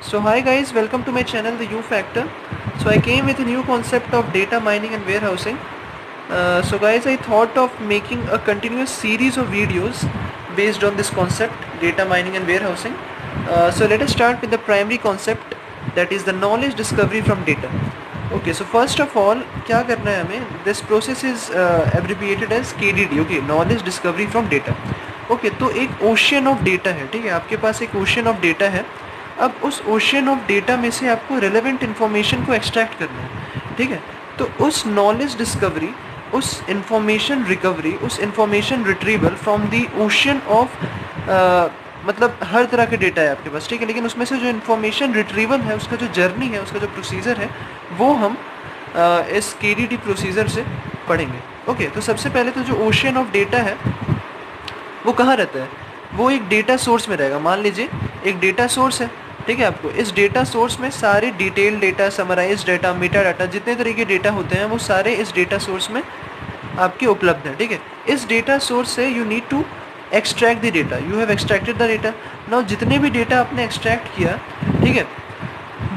So hi guys, welcome to my channel The U Factor. So I came with a new concept of data mining and warehousing. So guys, I thought of making a continuous series of videos based on this concept, data mining and warehousing. So let us start with the primary concept, that is the knowledge discovery from data. Okay, so first of all क्या करना है हमें, this process is abbreviated as KDD. Okay, knowledge discovery from data. Okay तो एक ocean of data है, ठीक है, आपके पास एक ओशियन ऑफ डेटा है. अब उस ओशियन ऑफ डेटा में से आपको रेलेवेंट इन्फॉर्मेशन को एक्सट्रैक्ट करना है, ठीक है. तो उस नॉलेज डिस्कवरी, उस इंफॉर्मेशन रिकवरी, उस information retrieval from the ocean of, मतलब हर तरह के डेटा है आपके पास, ठीक है, लेकिन उसमें से जो इन्फॉर्मेशन रिट्रीवल है, उसका जो जर्नी है, उसका जो प्रोसीजर है, वो हम इस KDD प्रोसीजर से पढ़ेंगे. ओके तो सबसे पहले तो जो ओशियन ऑफ डेटा है वो कहाँ रहता है, वो एक डेटा सोर्स में रहेगा. मान लीजिए एक डेटा सोर्स है, ठीक है. आपको इस डेटा सोर्स में सारे detail data, summarise data, meta data, जितने तरह के डेटा होते हैं वो सारे इस डेटा सोर्स में आपके उपलब्ध हैं, ठीक है. इस डेटा सोर्स से you need to extract the data. You have extracted the data. Now जितने भी डेटा आपने एक्सट्रैक्ट किया, ठीक है,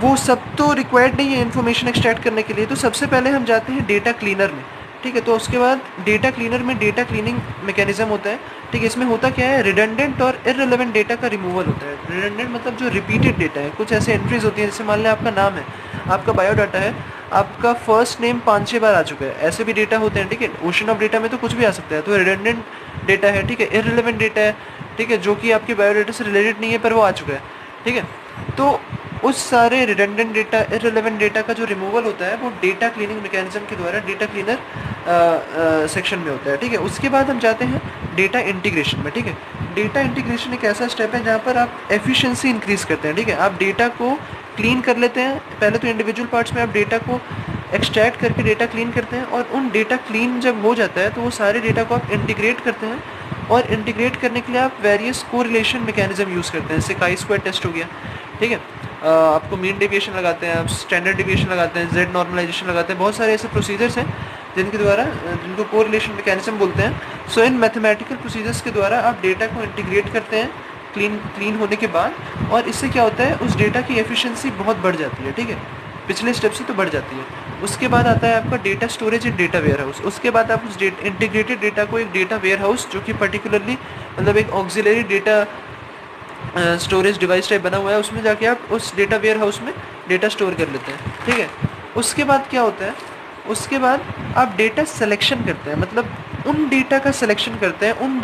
वो सब तो रिक्वायर्ड नहीं है इन्फॉर्मेशन एक्सट्रैक्ट करने के लिए. तो सबसे पहले हम जाते हैं डेटा क्लीनर में, ठीक है. तो उसके बाद डेटा क्लीनर में डेटा क्लीनिंग मैकेनिज्म होता है, ठीक है. इसमें होता क्या है, रिडंडेंट और इररिलेवेंट डेटा का रिमूवल होता है. रिडंडेंट मतलब जो रिपीटेड डेटा है, कुछ ऐसे एंट्रीज होती हैं, जैसे मान लें आपका नाम है, आपका बायोडाटा है, आपका फर्स्ट नेम 5-6 बार आ चुका है, ऐसे भी डेटा होते हैं, ठीक है. ओशन ऑफ डेटा में तो कुछ भी आ सकता है, तो रिडंडेंट डेटा है, ठीक है. इररिलेवेंट डेटा है, ठीक है, जो कि आपके बायोडाटा से रिलेटेड नहीं है पर वो आ चुका है, ठीक है. तो उस सारे रिडंडेंट डेटा, इररिलेवेंट डेटा का जो रिमूवल होता है वो डेटा क्लीनिंग मैकेनिज्म के द्वारा डेटा क्लीनर सेक्शन में होता है, ठीक है. उसके बाद हम जाते हैं डेटा इंटीग्रेशन में, ठीक है. डेटा इंटीग्रेशन एक ऐसा स्टेप है जहाँ पर आप एफिशिएंसी इंक्रीज करते हैं, ठीक है. आप डेटा को क्लीन कर लेते हैं. पहले तो इंडिविजुअल पार्ट्स में आप डेटा को एक्सट्रैक्ट करके डेटा क्लीन करते हैं, और उन डेटा क्लीन जब हो जाता है तो वो सारे डेटा को आप इंटीग्रेट करते हैं, और इंटीग्रेट करने के लिए आप वेरियस कोरिलेशन मैकेनिज्म यूज़ करते हैं. जैसे chi-square टेस्ट हो गया, ठीक है. आपको मीन डेविएशन लगाते हैं, आप स्टैंडर्ड डेविएशन लगाते हैं, जेड नॉर्मलाइजेशन लगाते हैं. बहुत सारे ऐसे प्रोसीजर्स हैं जिनके द्वारा, जिनको कोरिलेशन मैकेनिज्म बोलते हैं. सो इन मैथमेटिकल प्रोसीजर्स के द्वारा आप डेटा को इंटीग्रेट करते हैं क्लीन होने के बाद, और इससे क्या होता है, उस डेटा की एफिशिएंसी बहुत बढ़ जाती है, ठीक है. पिछले स्टेप से तो बढ़ जाती है. उसके बाद आता है आपका data storage and data warehouse. उसके बाद आप उस इंटीग्रेटेड डेटा को एक डेटा वेयर हाउस, जो कि पर्टिकुलरली मतलब एक auxiliary data storage device type बना हुआ है, उसमें जाके आप उस डेटा वेयर हाउस में डेटा स्टोर कर लेते हैं, ठीक है. उसके बाद क्या होता है, उसके बाद आप डेटा सिलेक्शन करते हैं, मतलब उन डेटा का सिलेक्शन करते हैं, उन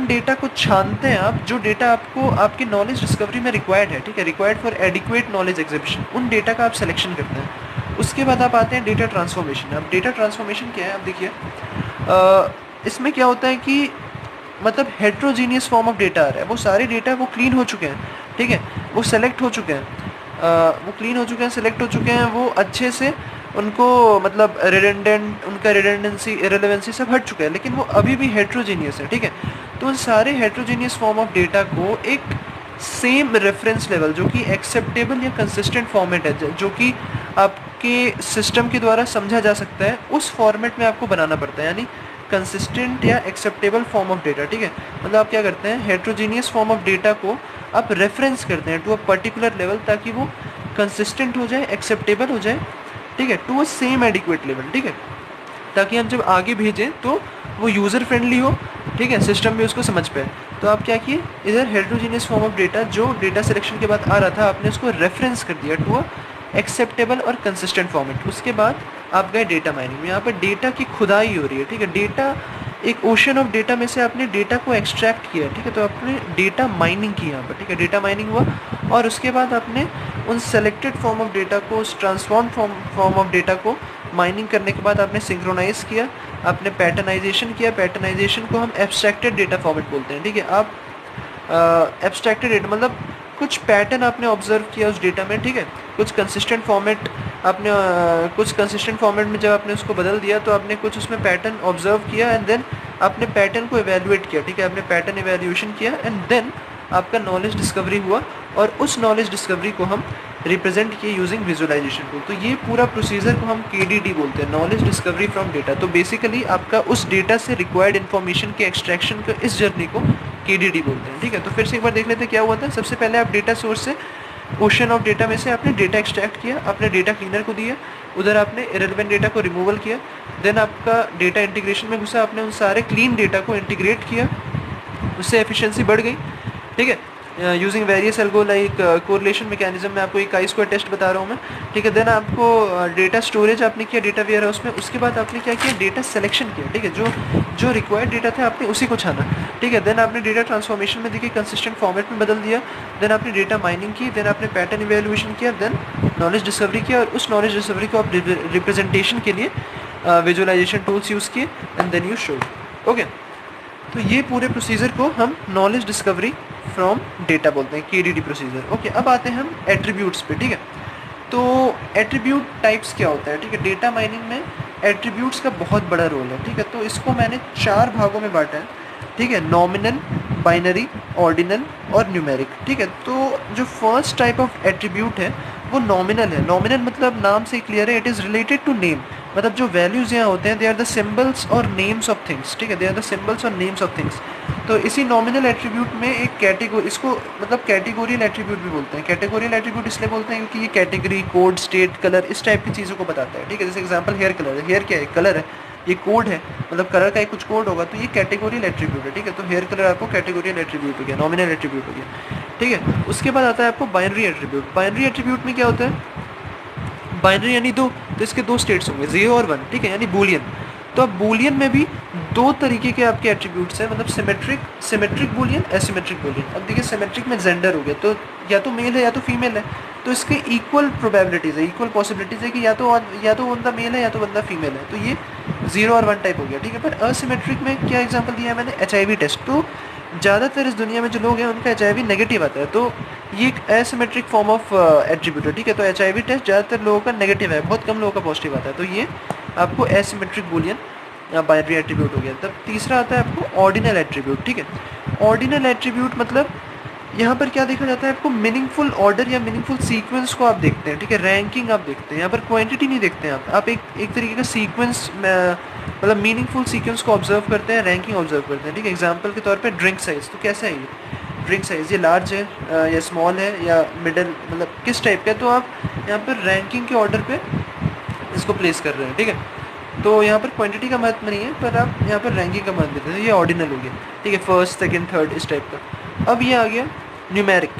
डेटा को छानते हैं आप, जो डेटा आपको आपकी नॉलेज डिस्कवरी में रिक्वायर्ड है, ठीक है, required for adequate knowledge exhibition. उन डेटा का आप सिलेक्शन करते हैं. उसके बाद आप आते हैं डेटा ट्रांसफॉर्मेशन. अब डेटा ट्रांसफॉर्मेशन क्या है, आप देखिए इसमें क्या होता है कि मतलब हेट्रोजीनियस फॉर्म ऑफ डेटा आ रहा है, वो सारे डेटा वो क्लीन हो चुके हैं, ठीक है, वो सेलेक्ट हो चुके हैं, वो क्लीन हो चुके हैं, सेलेक्ट हो चुके हैं, वो अच्छे से उनको मतलब रिडंडेंट, उनका रिडंडेंसी, इररिलेवेंसी सब हट चुका है, लेकिन वो अभी भी हेट्रोजीनियस है, ठीक है. तो उन सारे हेट्रोजीनियस फॉर्म ऑफ डेटा को एक सेम रेफरेंस लेवल, जो कि एक्सेप्टेबल या कंसिस्टेंट फॉर्मेट है, जो कि आपके सिस्टम के द्वारा समझा जा सकता है, उस फॉर्मेट में आपको बनाना पड़ता है. यानी कंसिस्टेंट या एक्सेप्टेबल फॉर्म ऑफ डेटा, ठीक है. मतलब आप क्या करते हैं, हेट्रोजीनियस फॉर्म ऑफ डेटा को आप रेफरेंस करते हैं टू अ पर्टिकुलर लेवल, ताकि वो कंसिस्टेंट हो जाए, एक्सेप्टेबल हो जाए, ठीक है, to a same adequate level, ठीक है, ताकि हम जब आगे भेजें तो वो यूज़र फ्रेंडली हो, ठीक है, सिस्टम भी उसको समझ पाए. तो आप क्या किए, इधर हेट्रोजीनियस फॉर्म ऑफ डेटा जो डेटा सिलेक्शन के बाद आ रहा था, आपने उसको रेफरेंस कर दिया टू अ एक्सेप्टेबल और कंसिस्टेंट फॉर्मेट. उसके बाद आप गए डेटा माइनिंग में. यहाँ पर डेटा की खुदाई हो रही है, ठीक है. डेटा, एक ओशन ऑफ डेटा में से आपने डेटा को एक्सट्रैक्ट किया, ठीक है, तो आपने डेटा माइनिंग की यहाँ पर, ठीक है, डेटा माइनिंग हुआ. और उसके बाद आपने उन सेलेक्टेड फॉर्म ऑफ डेटा को, उस ट्रांसफॉर्म फॉर्म ऑफ डेटा को माइनिंग करने के बाद आपने सिंक्रोनाइज किया, आपने पैटर्नाइजेशन किया. पैटर्नाइजेशन को हम एब्स्ट्रैक्टेड डेटा फॉर्मेट बोलते हैं, ठीक है. आप एब्स्ट्रैक्टेड डेटा मतलब कुछ पैटर्न आपने ऑब्जर्व किया उस डेटा में, ठीक है, कुछ कंसिस्टेंट फॉर्मेट आपने कुछ कंसिस्टेंट फॉर्मेट में जब आपने उसको बदल दिया, तो आपने कुछ उसमें पैटर्न ऑब्जर्व किया, एंड देन आपने पैटर्न को एवेल्युएट किया, ठीक है, आपने पैटर्न एवेल्यूएशन किया, एंड देन आपका नॉलेज डिस्कवरी हुआ, और उस नॉलेज डिस्कवरी को हम रिप्रेजेंट किए यूजिंग विजुअलाइजेशन को. तो ये पूरा प्रोसीजर को हम KDD बोलते हैं, नॉलेज डिस्कवरी फ्रॉम डेटा. तो बेसिकली आपका उस डेटा से रिक्वायर्ड इन्फॉर्मेशन के एक्सट्रैक्शन का इस जर्नी को KDD बोलते हैं, ठीक है। तो फिर से एक बार देख लेते हैं क्या हुआ था। सबसे पहले आप डेटा सोर्स से, ओशन ऑफ डेटा में से आपने डेटा एक्सट्रैक्ट किया, आपने डेटा क्लीनर को दिया, उधर आपने इरेलेवेंट डेटा को रिमूवल किया, देन आपका डेटा इंटीग्रेशन में घुसा, आपने उन सारे क्लीन डेटा को इंटीग्रेट किया, उससे एफिशिएंसी बढ़ गई, ठीक है, using various algo like correlation mechanism में आपको एक काई स्क्वायर टेस्ट बता रहा हूँ मैं, ठीक है। देन आपको डेटा स्टोरेज आपने किया डेटा वेयर हाउस में, उसके बाद आपने क्या किया, डेटा सिलेक्शन किया, ठीक है, जो रिक्वायर्ड डेटा था आपने उसी को छाना, ठीक है। देन आपने डेटा ट्रांसफॉर्मेशन में देखिए कंसिस्टेंट फॉर्मेट में बदल दिया, देन आपने डेटा माइनिंग की, देन आपने पैटर्न इवेल्युएशन किया, देन नॉलेज डिस्कवरी किया, और उस नॉलेज डिस्कवरी को आप रिप्रेजेंटेशन के लिए विजुअलाइजेशन टूल्स यूज़ किए, and then you showed, okay. तो ये पूरे प्रोसीजर को हम नॉलेज डिस्कवरी फ्रॉम डेटा बोलते हैं, KDD प्रोसीजर, ओके। अब आते हैं हम एट्रीब्यूट्स पे, ठीक है। तो एट्रीब्यूट टाइप्स क्या होता है, ठीक है। डेटा माइनिंग में एट्रीब्यूट्स का बहुत बड़ा रोल है, ठीक है। तो इसको मैंने 4 भागों में बांटा है, ठीक है, नॉमिनल, बाइनरी, ऑर्डिनल और न्यूमेरिक, ठीक है। तो जो फर्स्ट टाइप ऑफ एट्रीब्यूट है वो नॉमिनल है। नॉमिनल मतलब नाम से क्लियर है, it is related to name, मतलब जो वैल्यूज़ यहाँ होते हैं दे आर द सिम्बल्स और नेम्स ऑफ थिंग्स, ठीक है, दे आर द सिम्बल्स और नेम्स ऑफ थिंग्स। तो इसी नॉमिनल एट्रीब्यूट में एक कैटेगरी, इसको मतलब कैटेगोरियल एट्रीब्यूट भी बोलते हैं। कैटेगोरियल एट्रीब्यूट इसलिए बोलते हैं क्योंकि ये कैटेगरी, कोड, स्टेट, कलर, इस टाइप की चीज़ों को बताता है, ठीक है। जैसे एग्जांपल हेयर कलर है, हेयर क्या है, कलर है, ये कोड है, मतलब कलर का एक कुछ कोड होगा, तो ये कैटेगोरियल एट्रीब्यूट है, ठीक है। तो हेयर कलर आपको कैटेगोरियल एट्रीब्यूट हो गया, नॉमिनल एट्रीब्यूट हो गया, ठीक है। उसके बाद आता है आपको बाइनरी एट्रीब्यूट। बाइनरी एट्रीब्यूट में क्या होता है, बाइनरी यानी दो, तो इसके दो स्टेट्स होंगे, 0 और 1, ठीक है, यानी बूलियन। तो अब बूलियन में भी दो तरीके के आपके एट्रीब्यूट्स हैं, मतलब सिमेट्रिक बूलियन, एसिमेट्रिक बूलियन। अब देखिए सिमेट्रिक में जेंडर हो गया, तो या तो मेल है या तो फीमेल है, तो इसके इक्वल प्रोबेबिलिटीज़ है, इक्वल पॉसिबिलिटीज़ है कि या तो बंदा मेल है या तो बंदा फीमेल है, तो ये 0 और 1 टाइप हो गया, ठीक है। पर असिमेट्रिक में क्या एग्जांपल दिया है मैंने, HIV टेस्ट। तो ज़्यादातर इस दुनिया में जो लोग हैं उनका HIV नेगेटिव आता है, तो ये एक एसिमेट्रिक फॉर्म ऑफ एट्रीब्यूट है, ठीक है। तो HIV टेस्ट ज़्यादातर लोगों का नेगेटिव है, बहुत कम लोगों का पॉजिटिव आता है, तो ये आपको एसिमेट्रिक बूलियन या बाइनरी एट्रीब्यूट हो गया। तब तीसरा आता है आपको ऑर्डिनल एट्रीब्यूट, ठीक है। ऑर्डिनल एट्रीब्यूट मतलब यहाँ पर क्या देखा जाता है, आपको मीनिंगफुल ऑर्डर या मीनिंगफुल सीक्वेंस को आप देखते हैं, ठीक है, रैंकिंग आप देखते हैं, यहाँ पर क्वांटिटी नहीं देखते हैं आप एक तरीके का सीक्वेंस, मतलब मीनिंगफुल सीक्वेंस को ऑब्जर्व करते हैं, रैंकिंग ऑब्जर्व करते हैं, ठीक है। एग्जांपल के तौर पे ड्रिंक साइज़, तो कैसा है ये ड्रिंक साइज़, ये लार्ज है या स्मॉल है या मिडल, मतलब किस टाइप का है, तो आप यहाँ पर रैंकिंग के ऑर्डर पे इसको प्लेस कर रहे हैं, ठीक है। तो यहाँ पर क्वांटिटी का महत्व नहीं है, पर आप यहाँ पर रैंकिंग का महत्व देते हैं, ये ऑर्डिनल हो गया, ठीक है, फर्स्ट, सेकंड, थर्ड, इस टाइप का। अब ये आ गया न्यूमेरिक।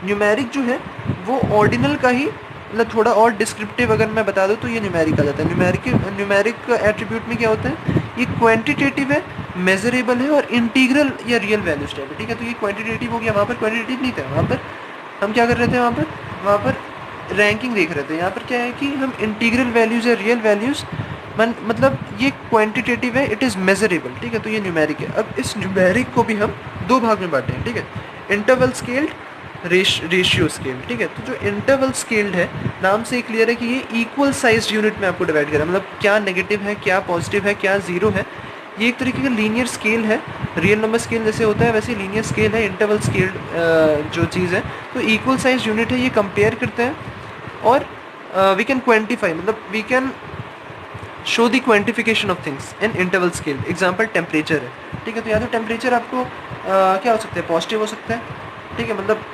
न्यूमेरिक जो है वो ऑर्डिनल का ही, मतलब थोड़ा और डिस्क्रिप्टिव अगर मैं बता दूँ तो ये न्यूमेरिक आ जाता है। न्यूमेरिक एट्रीब्यूट में क्या होता है, ये क्वांटिटेटिव है, मेजरेबल है और इंटीग्रल या रियल वैल्यूज टाइप है, ठीक है। तो ये क्वांटिटेटिव हो गया, वहाँ पर क्वांटिटेटिव नहीं था, वहाँ पर हम क्या कर रहे थे, वहाँ पर रैंकिंग देख रहे थे। यहाँ पर क्या है कि हम इंटीग्रल वैल्यूज़ या रियल वैल्यूज़, मतलब ये क्वांटिटेटिव है, इट इज़ मेजरेबल, ठीक है। तो ये न्यूमेरिक है। अब इस न्यूमेरिक को भी हम दो भाग में बांटे हैं, ठीक है, इंटरवल स्केल्ड, रेशियो स्केल, ठीक है। तो जो इंटरवल स्केल्ड है, नाम से क्लियर है कि ये इक्वल साइज्ड यूनिट में आपको डिवाइड करा, मतलब क्या नेगेटिव है, क्या पॉजिटिव है, क्या जीरो है। ये एक तरीके का लीनियर स्केल है, रियल नंबर स्केल जैसे होता है वैसे लीनियर स्केल है, इंटरवल स्केल्ड जो चीज़ है। तो इक्वल साइज यूनिट है, ये कंपेयर करते हैं और वी कैन क्वान्टिफाई, मतलब we can show the quantification of things in interval scale. Example temperature है, ठीक है। तो या तो टेम्परेचर आपको क्या हो सकता है, पॉजिटिव हो सकता है, ठीक है, मतलब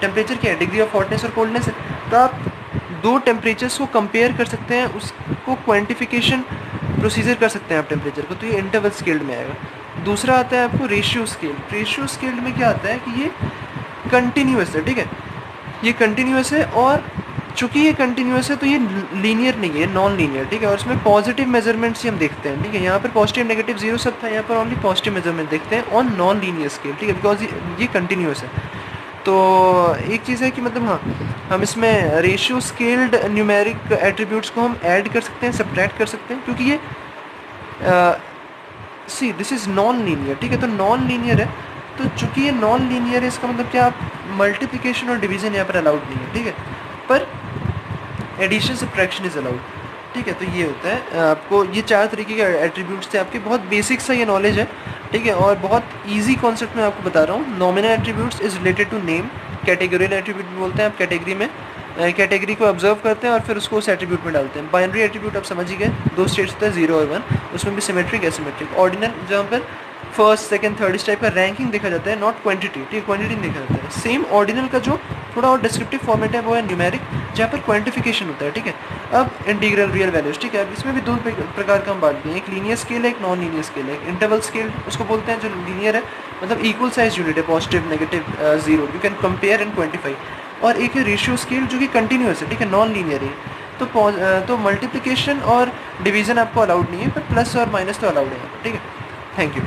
टेम्परेचर क्या है, डिग्री ऑफ हॉटनेस और कोल्डनेस है। तो आप दो टेम्परेचर्स को कंपेयर कर सकते हैं, उसको क्वांटिफिकेशन प्रोसीजर कर सकते हैं आप टेम्परेचर को, तो ये इंटरवल स्केल्ड में आएगा। दूसरा आता है आपको रेशियो स्केल। रेशियो स्केल्ड में क्या आता है कि ये कंटिन्यूस है, ठीक है, ये कंटिन्यूस है, और चूंकि ये कंटिन्यूस है तो ये लीनियर नहीं है, नॉन लीनियर, ठीक है। और इसमें पॉजिटिव मेजरमेंट्स ही हम देखते हैं, ठीक है। यहाँ पर पॉजिटिव नेगेटिव जीरो सब था, यहाँ पर ओनली पॉजिटिव मेजरमेंट देखते हैं ऑन नॉन लीनियर स्केल, ठीक है, बिकॉज ये कंटिन्यूस है। तो एक चीज़ है कि मतलब हाँ, हम इसमें रेशियो स्केल्ड न्यूमेरिक एट्रीब्यूट्स को हम ऐड कर सकते हैं, सब्ट्रैक्ट कर सकते हैं, क्योंकि ये see this is non linear, ठीक है। तो नॉन लीनियर है, तो चूंकि ये नॉन लीनियर है, इसका मतलब क्या, आप मल्टीप्लिकेशन और डिवीजन यहाँ पर अलाउड नहीं है, ठीक है, पर एडिशन सब्ट्रैक्शन इज अलाउड, ठीक है। तो ये होता है आपको, ये चार तरीके के एट्रीब्यूट्स थे आपके, बहुत बेसिक सा ये नॉलेज है, ठीक है, और बहुत इजी कॉन्सेप्ट में आपको बता रहा हूँ। Nominal attributes is related to name, categorical attribute भी बोलते हैं, आप कैटेगरी में कैटेगरी को ऑब्जर्व करते हैं और फिर उसको उस एट्रीब्यूट में डालते हैं। बाइनरी एट्रीब्यूट आप समझ ही गए, दो स्टेट्स होते हैं 0 और 1, उसमें भी सिमेट्रिक एसिमेट्रिक। ऑर्डिनल जहाँ पर फर्स्ट सेकंड थर्ड इस टाइप का रैंकिंग देखा जाता है, नॉट क्वांटिटी, ठीक है, क्वांटिटी नहीं देखा जाता है। सेम ऑर्डिनल का जो थोड़ा और डिस्क्रिप्टिव फॉर्मेट है वो है न्यूमेरिक, जहाँ पर क्वांटिफिकेशन होता है, ठीक है। अब इंटीग्रल रियल वैल्यूज, ठीक है, अब इसमें भी दो प्रकार का हम बांट दिए, एक लीनियर स्केल है, एक नॉन लीनियर स्केल है। इंटरवल स्केल उसको बोलते हैं जो लीनियर है, मतलब इक्वल साइज यूनिट है, positive negative zero, you can compare and quantify. और एक है रेशियो स्केल जो कि कंटिन्यूस है, ठीक है, नॉन लीनियर है। तो मल्टीप्लिकेशन और डिवीजन आपको अलाउड नहीं है, पर प्लस और माइनस तो अलाउड है, ठीक है। Thank you.